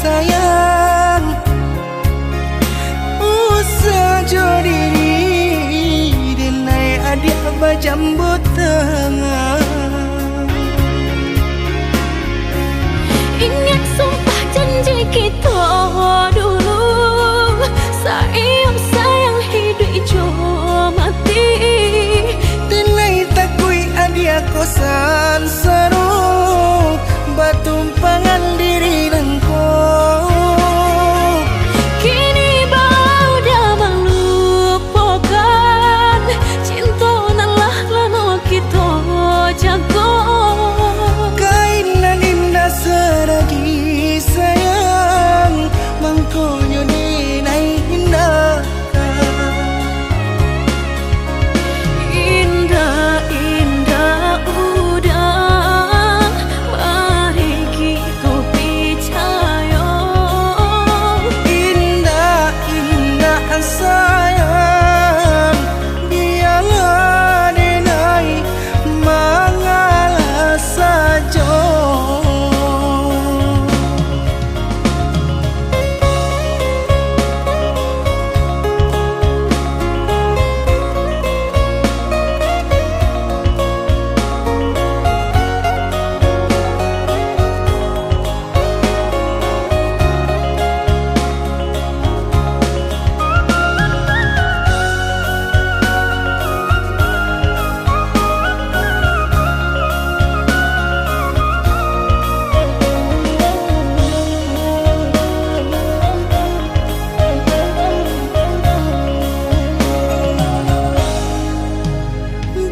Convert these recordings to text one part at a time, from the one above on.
sayang sajo diri denai adik bajambut tengah. Ingat sumpah janji kita dulu, sayang sayang hidup ijo mati. Denai takui adik kosan seru batumpangan diri nangko. Kainan indah seragi sayang mangkonyo dinai indah. Indah indah udah mari kita percaya. Indah indah sayang biarlah denai mengalah saja.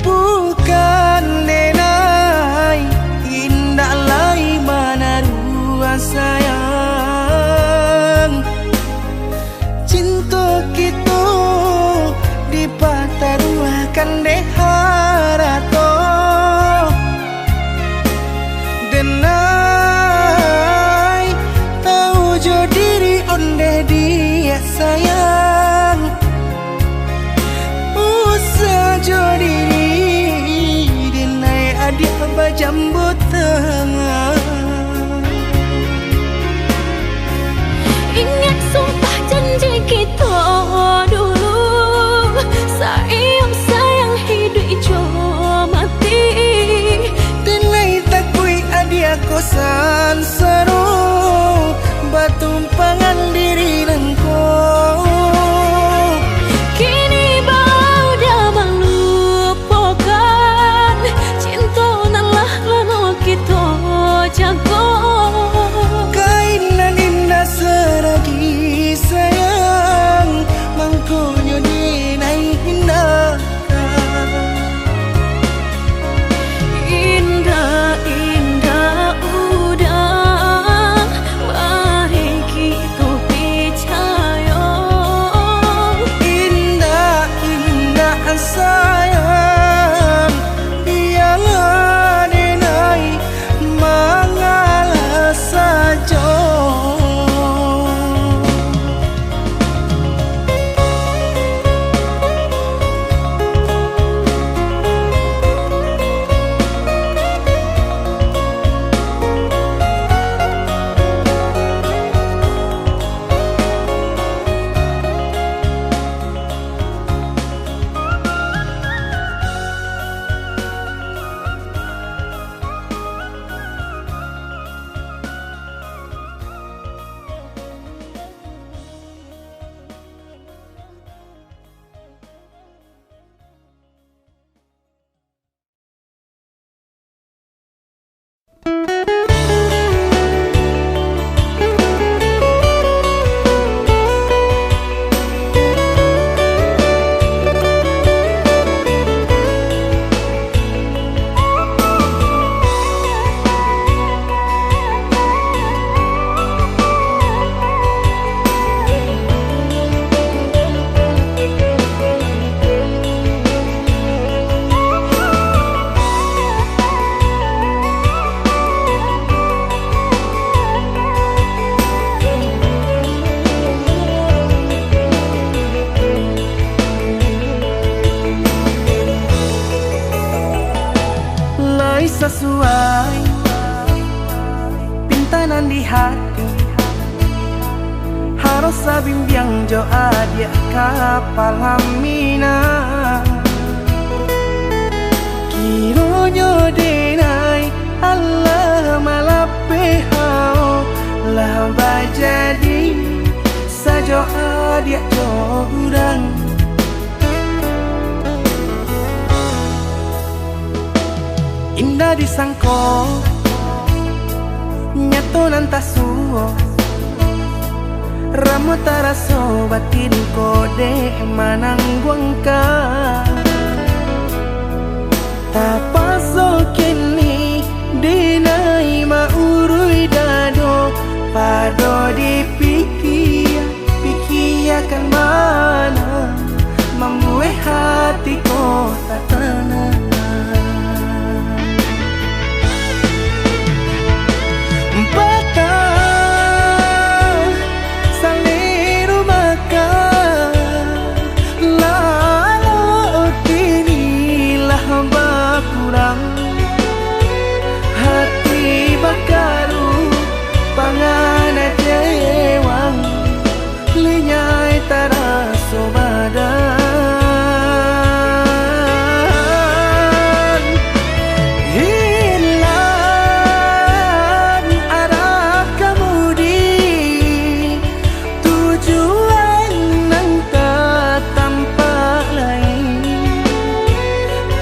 Bukan denai indah lai mana dua sayang. Cinta kita dipataruahkan deharato. Denai tahu jo diri onde dia sayang sajo diri denai adik bajambut tengah. Ingat sumpah janji kita dulu, sayang sayang hidup ijo mati. Denai takui adik kosan seru batumpangan diri nangko. Kainan indah seragi sayang mangkonyo dinai indah. Indah indah udah mari kita percaya. Indah indah sayang biarlah denai mengalah saja. sesuai pintanan di hati Marosa bimbiang jo adia kapal hamina Kironyo denai Allah malape hao lah bajadi sajo adia jo urang Indah disangko nyato nantasuo Ramo taraso batin kode manangguang ka Tapaso kini dinai maurui dado Pado dipikir pikiakan mana Membuat hatiku tak tenang Hati bakaru pangana jewang Linyai taraso badan Hilang arah kemudi Tujuan nang tak tampak lain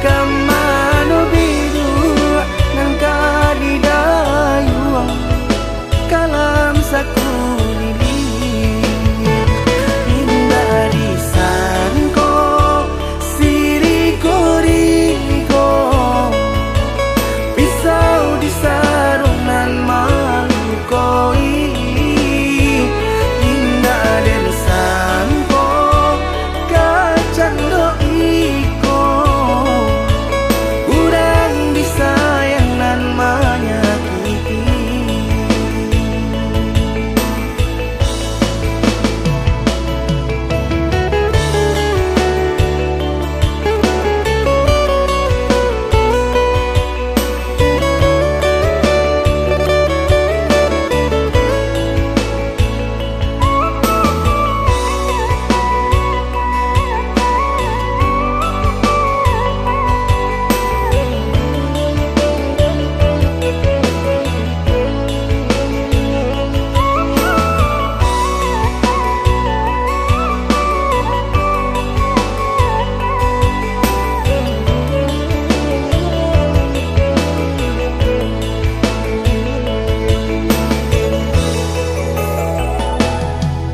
Kamano biru nang kadidayuang Kalam sakulili Indah disangko siriko-riko Pisau di sarungan malukoi Indah disangko kacang doiko Urang disayang nan menyakiti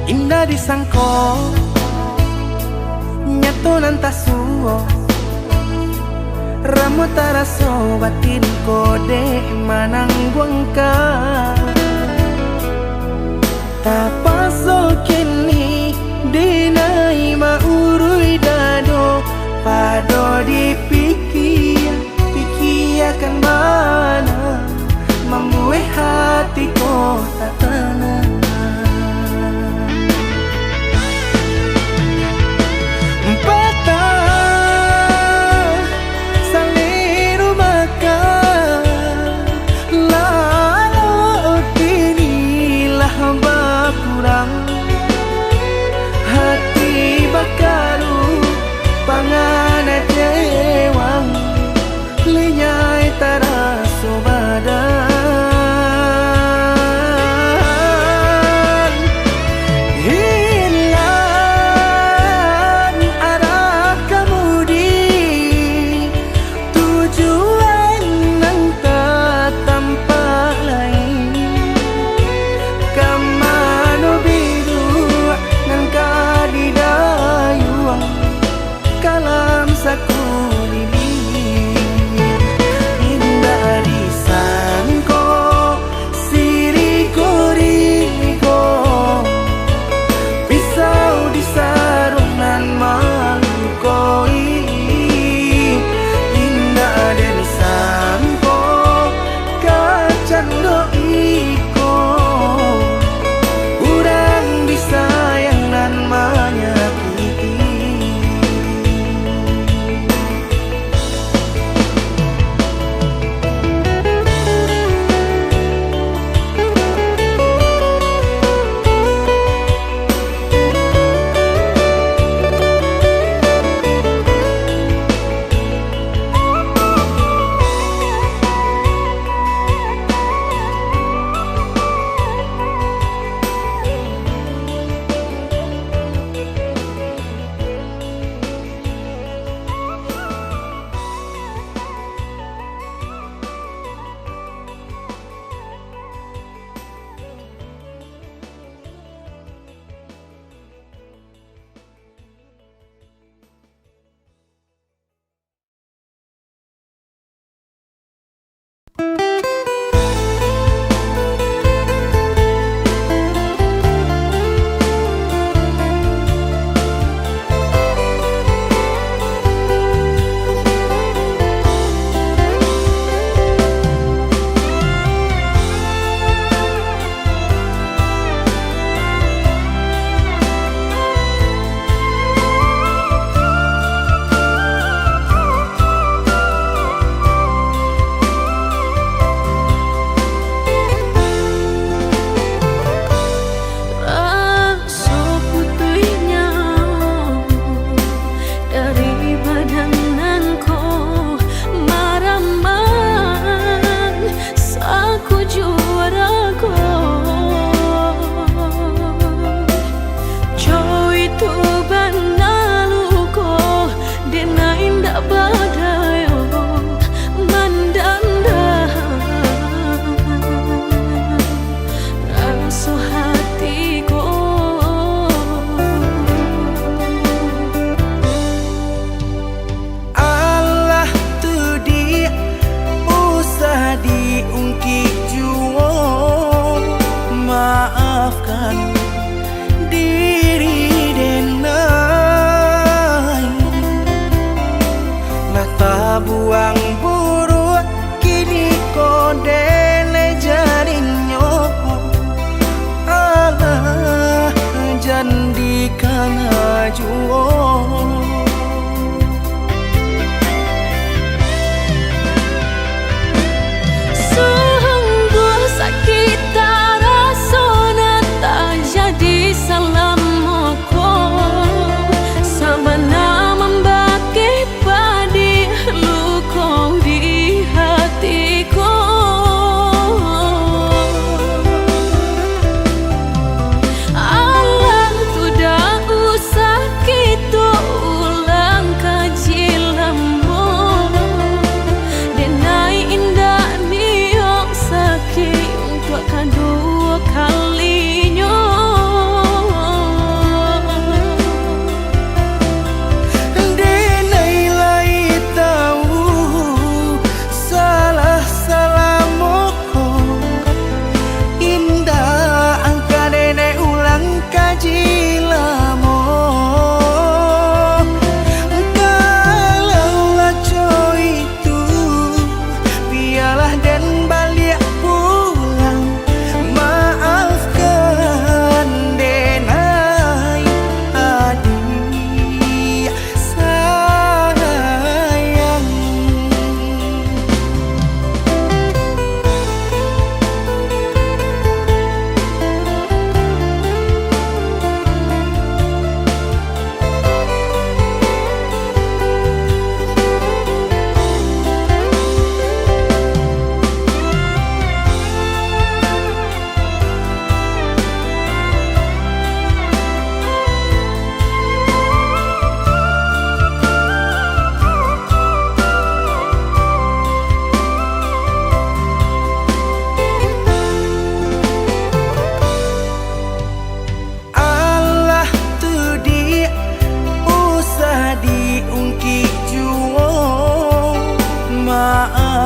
Indah disangko nyato nantasuo Ramo taraso batin kode manangguang ka Tapaso kini dinai maurui dado Pado dipikir pikiakan mana Membuat hatiku tak tenang Kurang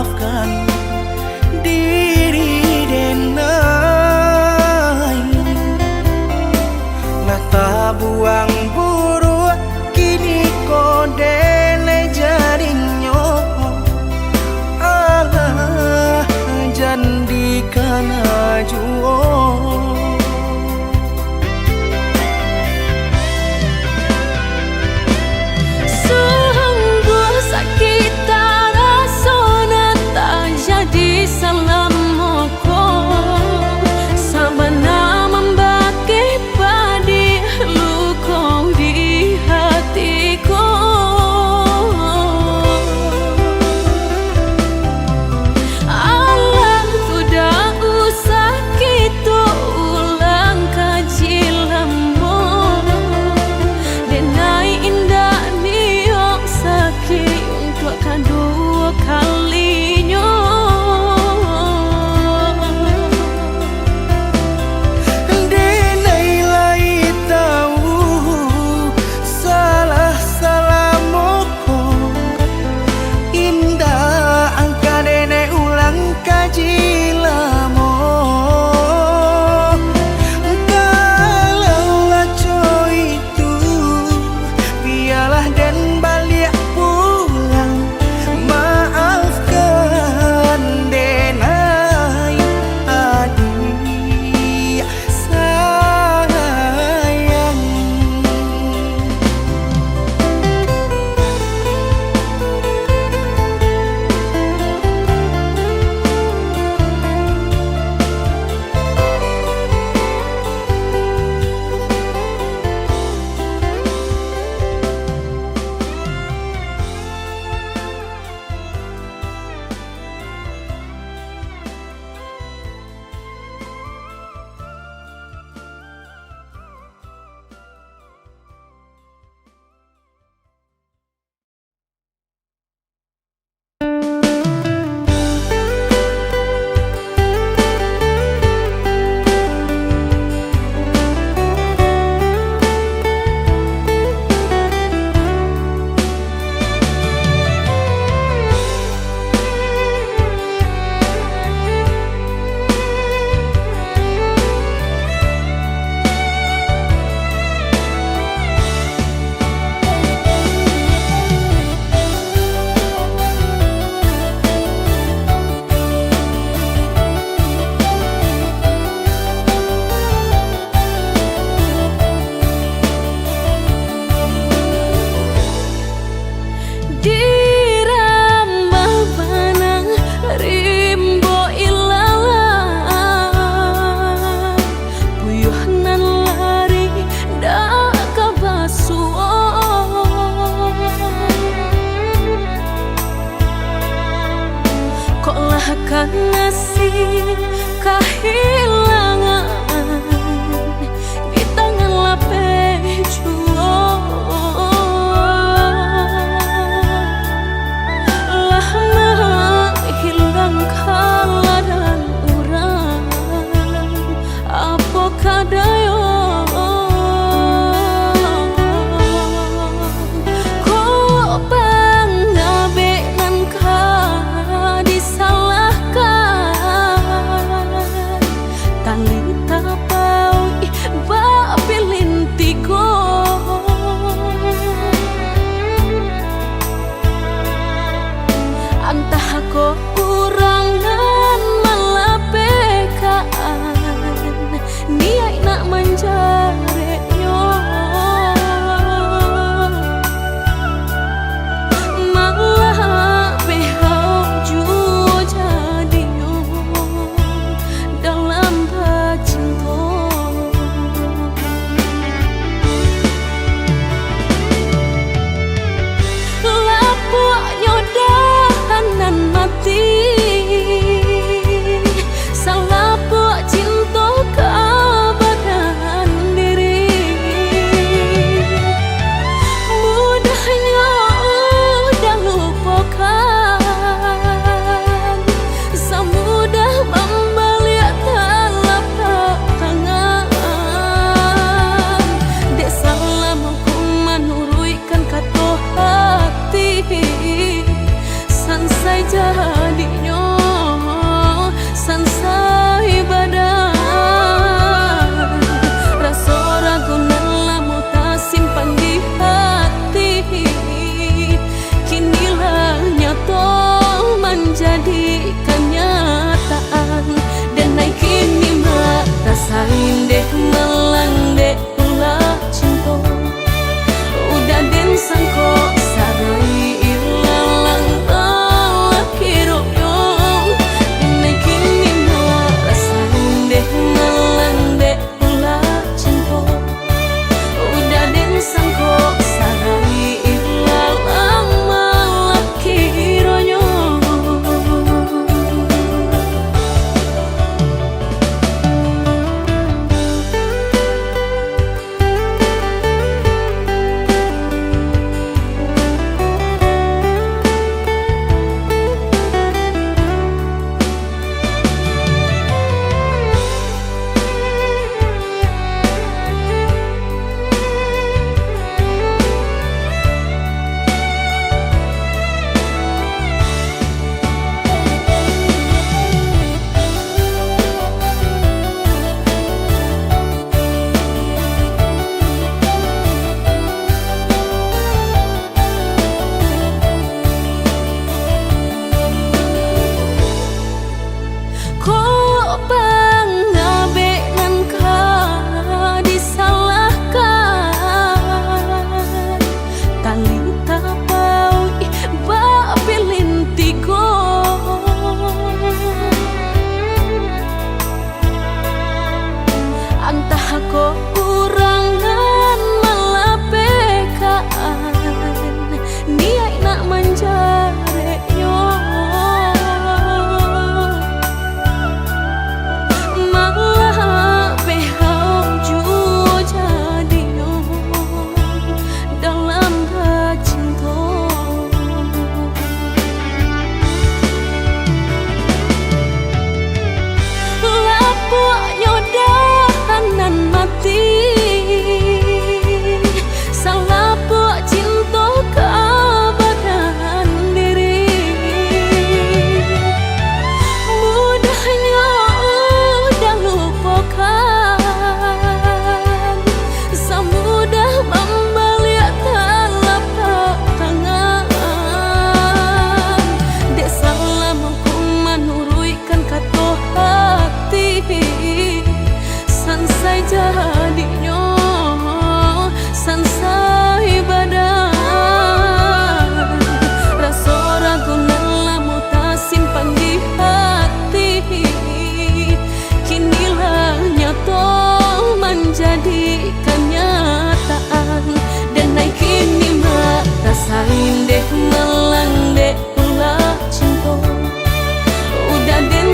maafkan diri denai. Nata buang buru kini kodele jadinya. Allah jandikan ajuo. Ngasih kehilangan di tangan lapeh jual. Lah hilang kala dan urang apa kadayo.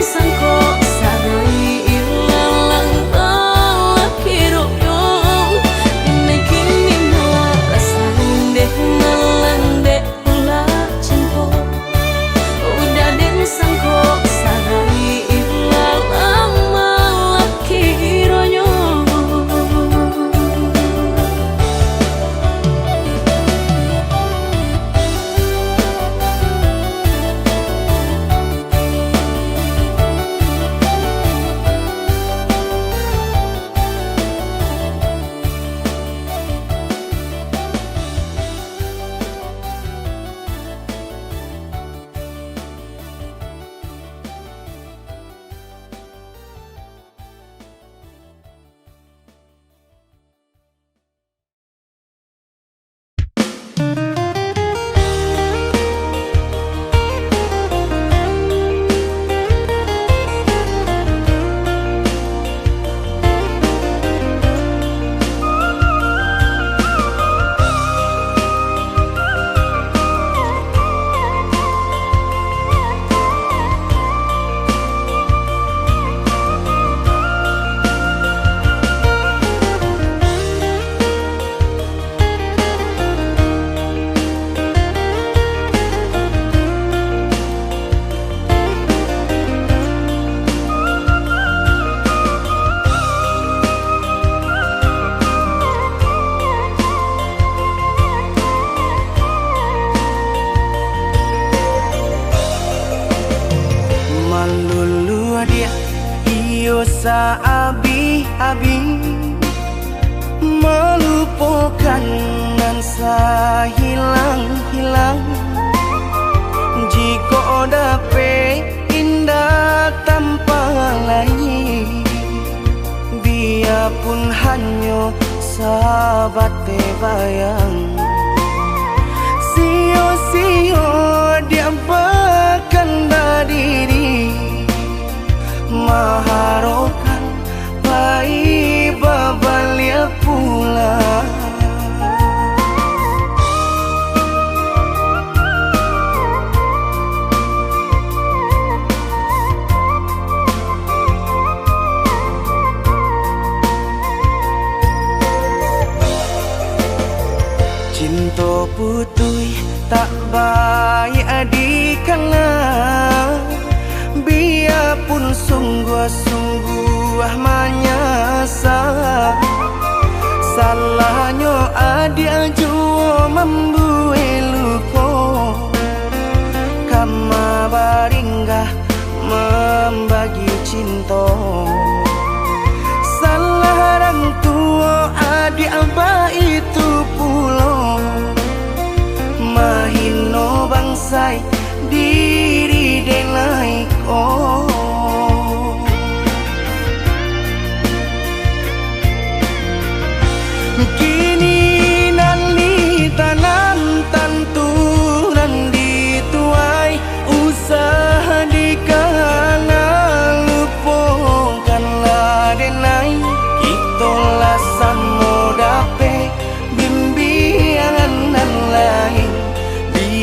sangko sarai ilalang lalaki royo Dinai kini ngerasain deh nalang deh pula cinta Udah den sangko sarai ilalang lalaki royo Malulu dia iyo sa abi-abi melupakan nan sa hilang-hilang jika dapat indah tanpa lain biarpun hanya sahabat bayang sio-sio dia bahkan diri maharokan pai babalia pula cinta putui tak baik adikana biarpun sungguh-sungguh menyasa salahnya adik jua membuat luka kama baringgah membagi cinta salah orang tua adik abah itu pulau mahino bangsai diri denai ko kini nali tanan tantu nan dituai usaha dikana lupakanlah denai itolah samodape bimbingan nan lain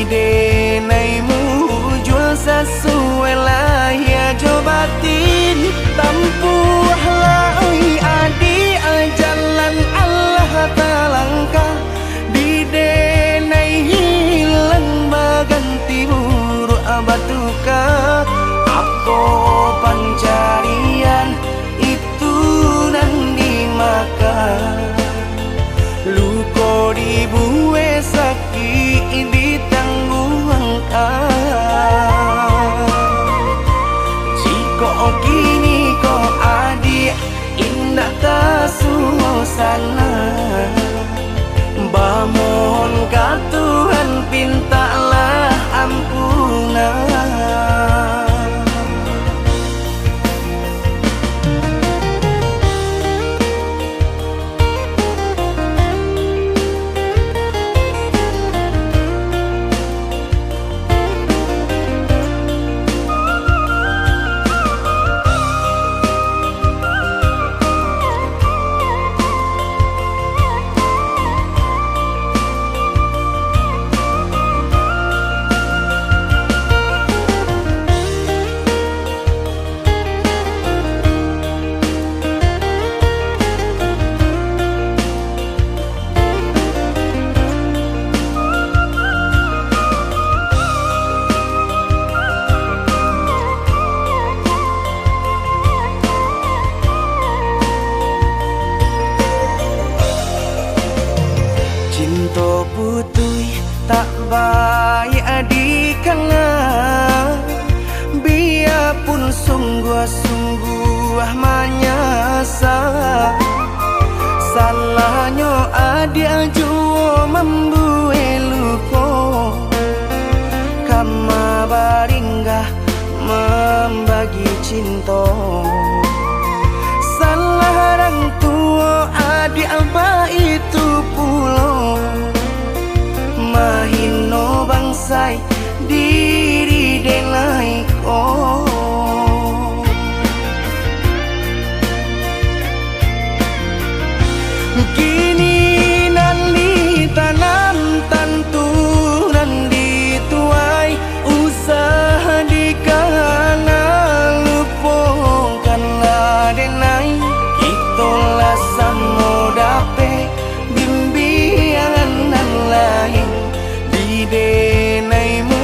denaimu jual sesuai lah ya jobatin tampuhlah adi jalan Allah talangkah di denai hilang baganti buruk abatuka apa pencarian itu nan dimakan luko dibuat sakit jika kini kau adik indah tak suasana bamohon ka Tuhan pintalah ampunan sungguh menyesal. Salahnya adik juo membuat lupa, kama baringgah membagi cinta. Salah orang tua adik apa itu pulau, mahino bangsai diri denai ko. Kini nanti tanam tanturan dituai, usaha dikana lupongkanlah denai. Itulah samo dape bimbingan lain di denaimu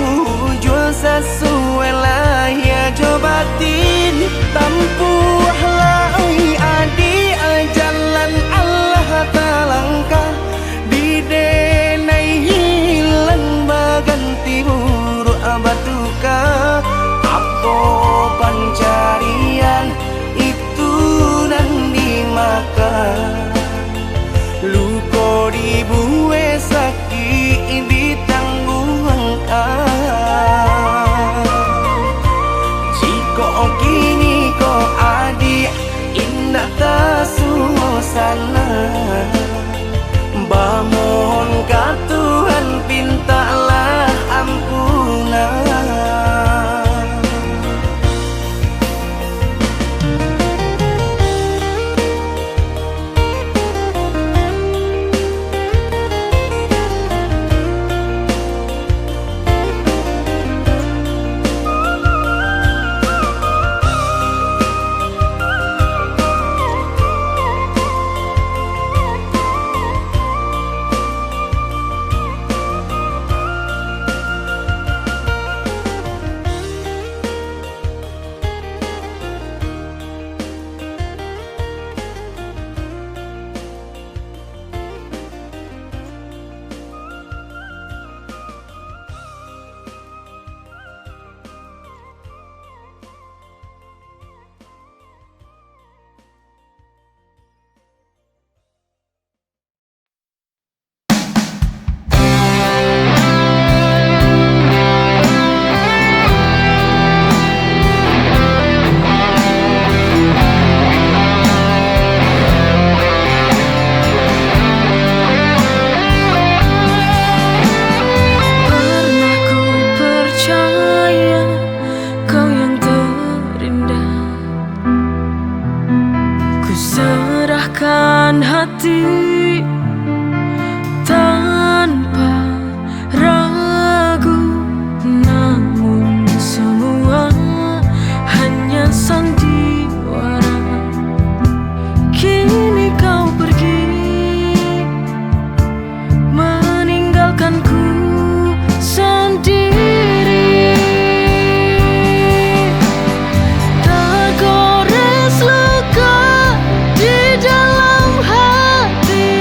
jual sesuai lah ya jobatin tampuhlah adi jalan Allah talangkah di denai hilang baganti buruk abatuka. Apa pencarian itu dan dimakan, luko dibuat sakit ditangguhkan. Jika kini kau adik indah tak suasana, bamohon ka Tuhan pintalah ampunan. Hati tanpa ragu, namun semua hanya sandiwara. Kini kau pergi meninggalkanku sendiri, tergores luka di dalam hati.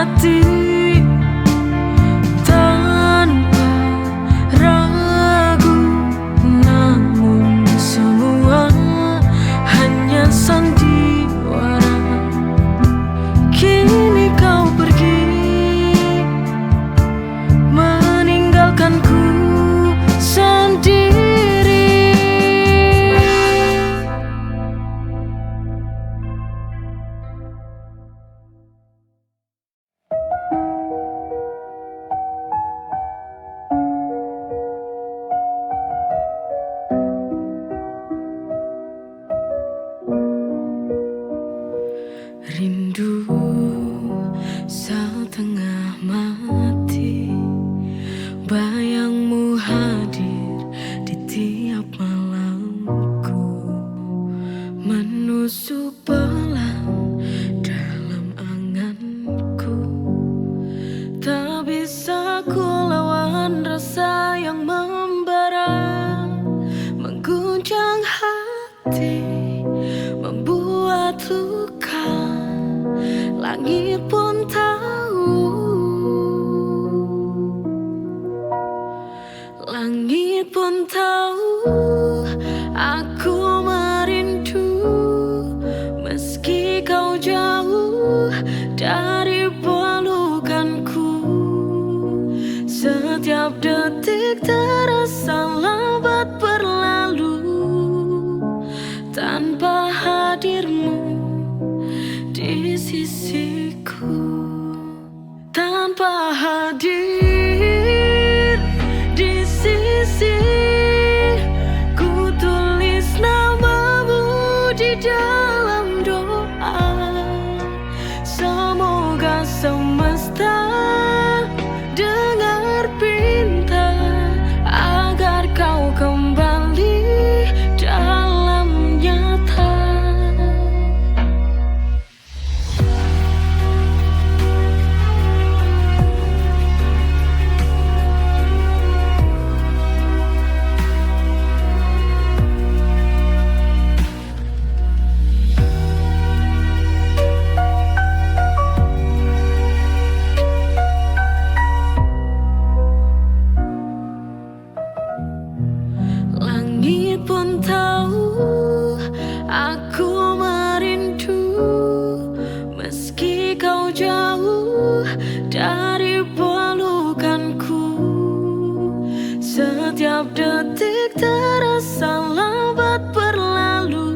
hati tanpa ragu, namun semua hanya sandiwara. Kini kau pergi meninggalkanku sendiri. Rindu setengah mati, bayangmu hadir di tiap malamku, menusuk pelan dalam anganku. Tak bisa ku lawan rasa yang membara, mengguncang hati, membuat luka. Langit pun tahu, langit pun tahu aku merindu. Meski kau jauh dari pelukanku, setiap detik terasa lambat berlalu tanpa hadirmu di sisiku. Tanpa hadir di sisi, ku tulis namamu di dalam doa. Semoga semesta dengar pinta agar kau kembali dalam nyata. Langit pun tahu aku merindu. Meski kau jauh dari pelukanku, setiap detik terasa lambat berlalu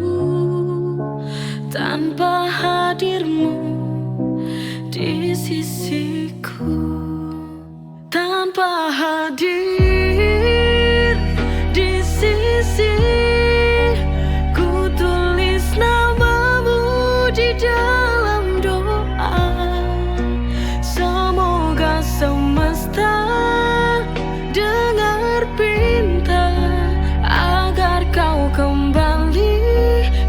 tanpa hadirmu di sisiku. Tanpa hadir di sisi, ku tulis namamu di dalam doa. Semoga semesta dengar pinta agar kau kembali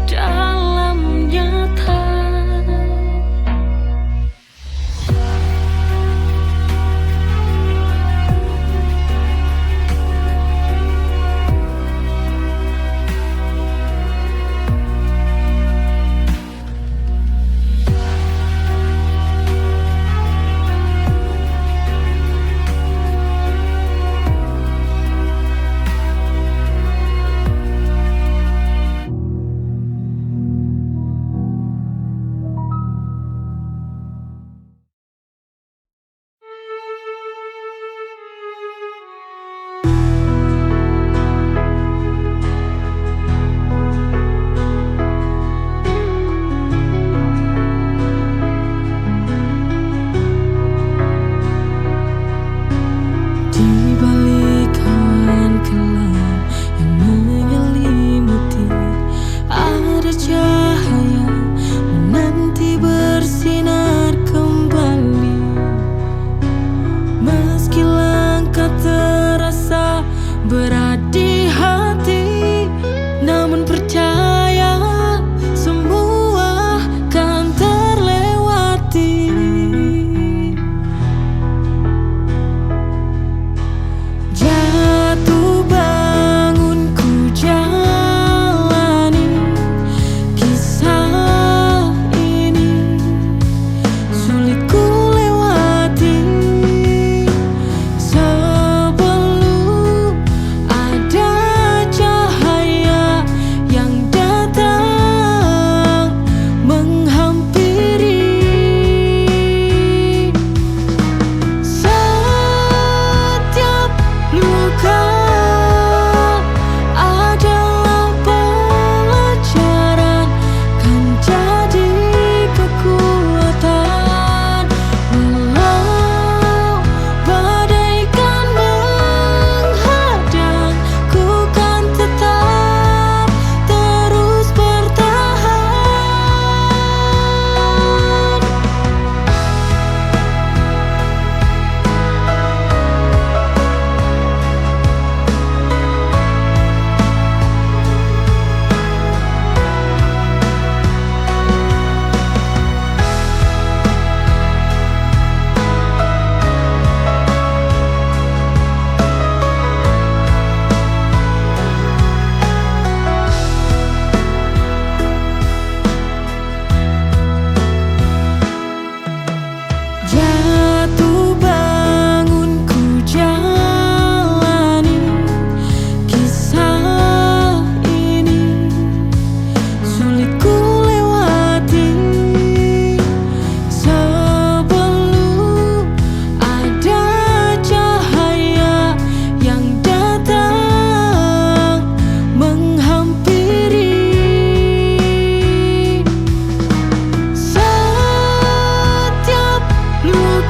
dalam nyata.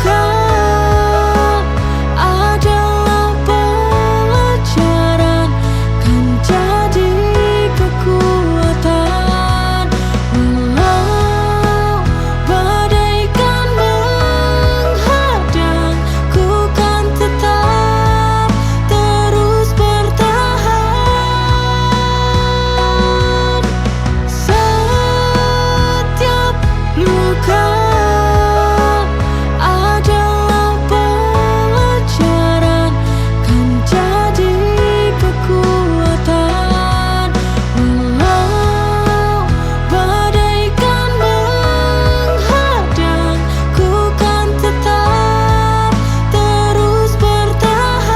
luka adalah pelajaran, kan jadi kekuatan. Walau bagaikan menghadang, ku kan tetap terus bertahan. Setiap luka adalah pelajaran, kan jadi kekuatan. Walau bagaikan menghadang, ku kan tetap terus bertahan.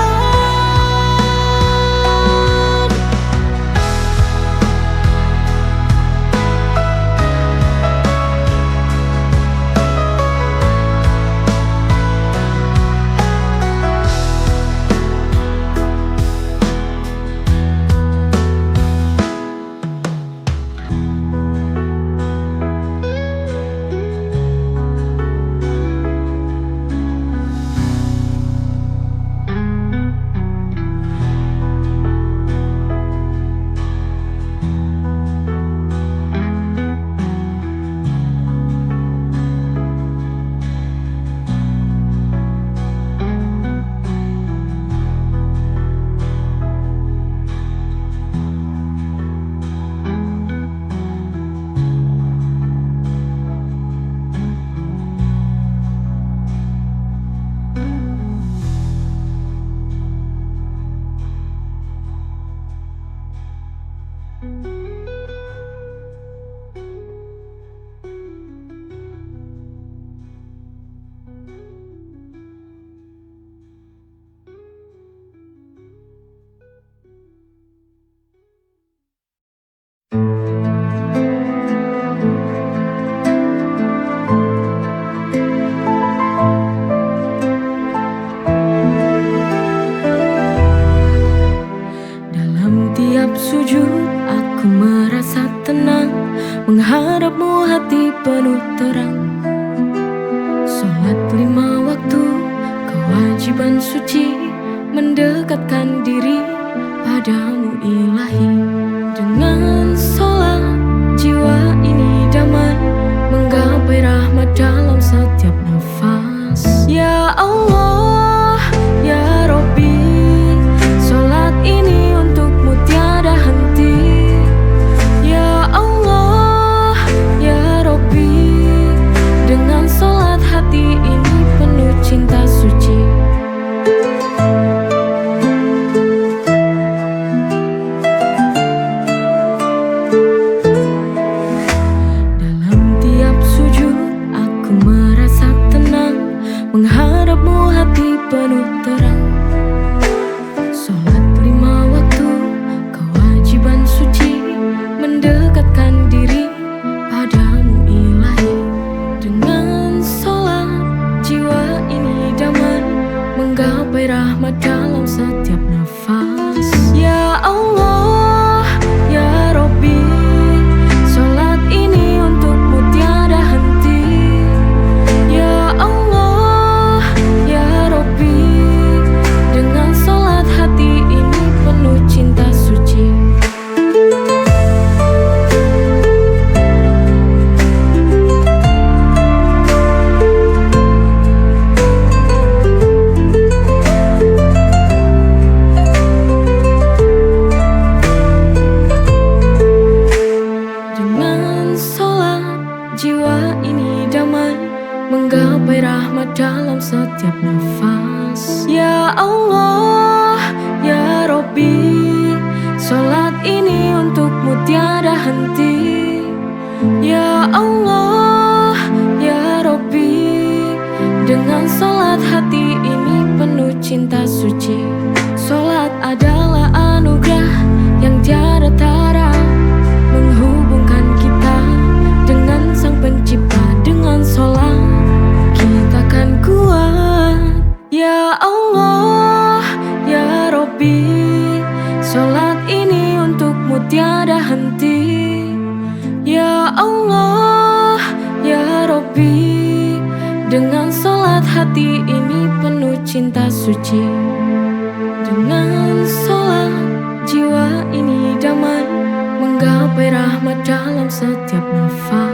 Dalam tiap sujud aku merasa tenang, menghadapmu hati penuh terang. Sholat 5 waktu, kewajiban suci, mendekatkan diri padamu ilahi. Dengan sholat jiwa ini damai, menggapai rahmat dalam setiap nafas. Ya Allah, ya Rabbi, sholat ini untukmu tiada henti. Ya Allah, ya Rabbi, dengan sholat hati ini penuh cinta suci. Dalam tiap sujud aku merasa tenang, menghadapmu hati penuh terang. Sholat 5 waktu, kewajiban suci, mendekatkan diri padamu ilahi. Dengan sholat jiwa ini damai, menggapai rahmat dalam setiap nafas. Ya Allah, ya Rabbi, sholat ini untukmu tiada henti. Ya Allah, ya Rabbi, dengan sholat hati ini penuh cinta suci. Dengan sholat jiwa ini damai, menggapai rahmat dalam setiap nafas. Ya Allah, ya Rabbi, sholat ini untukmu tiada henti. Ya Allah, ya Rabbi, dengan sholat hati ini penuh cinta suci. Sholat adalah anugerah yang tiada tara, menghubungkan kita dengan Sang Pencipta. Dengan sholat kita kan kuat. Ya Allah, ya Rabbi, sholat ini untukmu tiada henti. Ya Allah, ya Rabbi, dengan sholat hati ini penuh cinta suci. Dengan sholat jiwa ini damai, menggapai rahmat dalam setiap nafas.